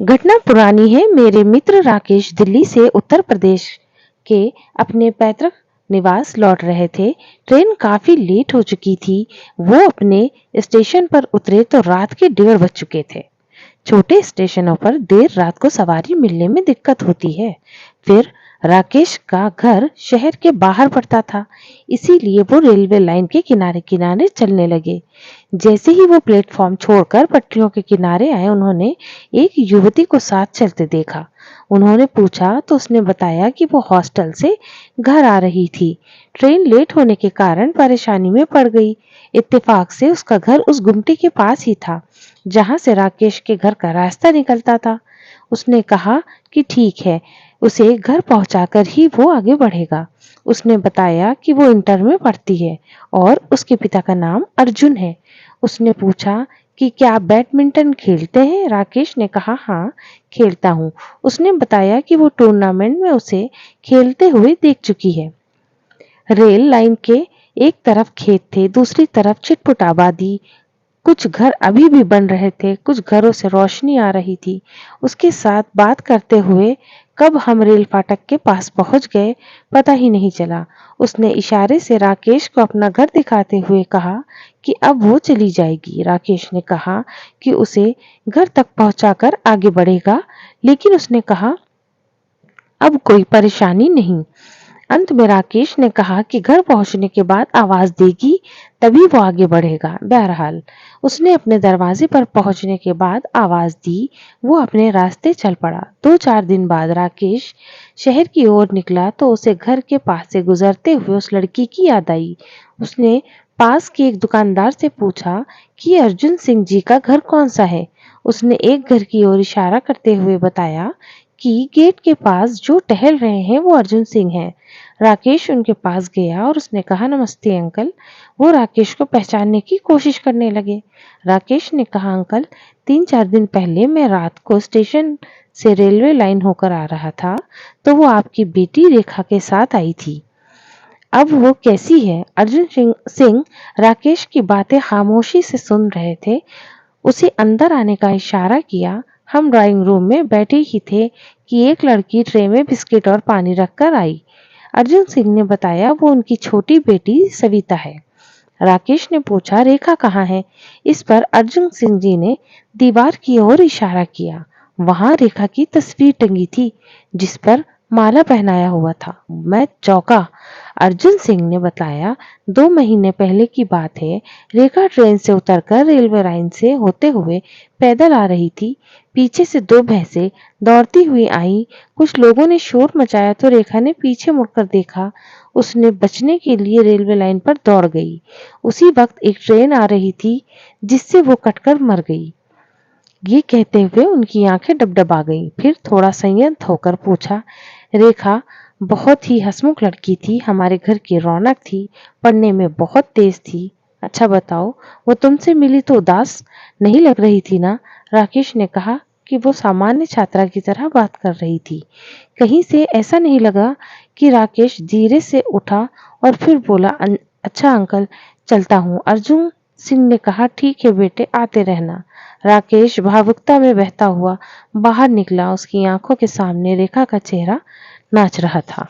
घटना पुरानी है। मेरे मित्र राकेश दिल्ली से उत्तर प्रदेश के अपने पैतृक निवास लौट रहे थे। ट्रेन काफी लेट हो चुकी थी। वो अपने स्टेशन पर उतरे तो रात के 1:30 बज चुके थे। छोटे स्टेशनों पर देर रात को सवारी मिलने में दिक्कत होती है। फिर राकेश का घर शहर के बाहर पड़ता था, इसीलिए वो रेलवे लाइन के किनारे किनारे चलने लगे। जैसे ही वो प्लेटफॉर्म छोड़कर पटरियों के किनारे आए, उन्होंने एक युवती को साथ चलते देखा। उन्होंने पूछा तो उसने बताया कि वो हॉस्टल से घर आ रही थी। ट्रेन लेट होने के कारण परेशानी में पड़ गई। इत्तेफाक से उसका घर उस गुमटी के पास ही था जहां से राकेश के घर का रास्ता निकलता था। उसने कहा कि ठीक है, उसे घर पहुंचाकर ही वो आगे बढ़ेगा। उसने बताया कि वो इंटर में पढ़ती है और उसके पिता का नाम अर्जुन है। उसने पूछा कि क्या आप बैडमिंटन खेलते हैं? राकेश ने कहा हाँ, खेलता हूँ। उसने बताया कि वो टूर्नामेंट में उसे खेलते हुए देख चुकी है। रेल लाइन के एक तरफ खेत थे, दूसरी तरफ चिटपुट आबादी। कुछ घर अभी भी बन रहे थे, कुछ घरों से रोशनी आ रही थी। उसके साथ बात करते हुए कब हम रेल फाटक के पास पहुंच गए, पता ही नहीं चला। उसने इशारे से राकेश को अपना घर दिखाते हुए कहा कि अब वो चली जाएगी। राकेश ने कहा कि उसे घर तक पहुंचाकर आगे बढ़ेगा, लेकिन उसने कहा अब कोई परेशानी नहीं। अंत में राकेश ने कहा कि घर पहुंचने के बाद आवाज देगी, तभी वो आगे बढ़ेगा। बहरहाल उसने अपने दरवाजे पर पहुंचने के बाद आवाज दी। वो अपने रास्ते चल पड़ा। 2-4 दिन बाद राकेश शहर की ओर निकला तो उसे घर के पास से गुजरते हुए उस लड़की की याद आई। उसने पास के एक दुकानदार से पूछा कि अर्जुन सिंह जी का घर कौन सा है। उसने एक घर की ओर इशारा करते हुए बताया कि गेट के पास जो टहल रहे हैं वो अर्जुन सिंह हैं। राकेश उनके पास गया और उसने कहा नमस्ते अंकल। वो राकेश को पहचानने की कोशिश करने लगे। राकेश ने कहा अंकल, 3-4 दिन पहले मैं रात को स्टेशन से रेलवे लाइन होकर आ रहा था तो वो आपकी बेटी रेखा के साथ आई थी। अब वो कैसी है? अर्जुन सिंह राकेश की बातें खामोशी से सुन रहे थे। उसे अंदर आने का इशारा किया। हम ड्राइंग रूम में बैठे ही थे कि एक लड़की ट्रे में बिस्किट और पानी रखकर आई। अर्जुन सिंह ने बताया वो उनकी छोटी बेटी सविता है। राकेश ने पूछा रेखा कहाँ है? इस पर अर्जुन सिंह जी ने दीवार की ओर इशारा किया। वहां रेखा की तस्वीर टंगी थी जिस पर माला पहनाया हुआ था। मैं चौंका। अर्जुन सिंह ने बताया 2 महीने पहले की बात है। रेखा ट्रेन से उतरकर रेलवे लाइन से होते हुए पैदल आ रही थी। पीछे से 2 भैंसें दौड़ती हुई आई। कुछ लोगों ने शोर मचाया तो रेखा ने पीछे मुड़कर देखा। उसने बचने के लिए रेलवे लाइन पर दौड़ गई। उसी वक्त एक ट्रेन आ रही थी जिससे वो कटकर मर गई। ये कहते हुए उनकी आंखें डबडबा गईं। फिर थोड़ा संयत होकर पूछा, रेखा बहुत ही हंसमुख लड़की थी, हमारे घर की रौनक थी, पढ़ने में बहुत तेज थी। अच्छा बताओ, वो तुमसे मिली तो उदास नहीं लग रही थी ना? राकेश ने कहा कि वो सामान्य छात्रा की तरह बात कर रही थी। कहीं से ऐसा नहीं लगा कि राकेश धीरे से उठा और फिर बोला, अच्छा अंकल, चलता हूँ। अर्जुन सिंह ने कहा ठीक है बेटे, आते रहना। राकेश भावुकता में बहता हुआ बाहर निकला। उसकी आंखों के सामने रेखा का चेहरा नाच रहा था।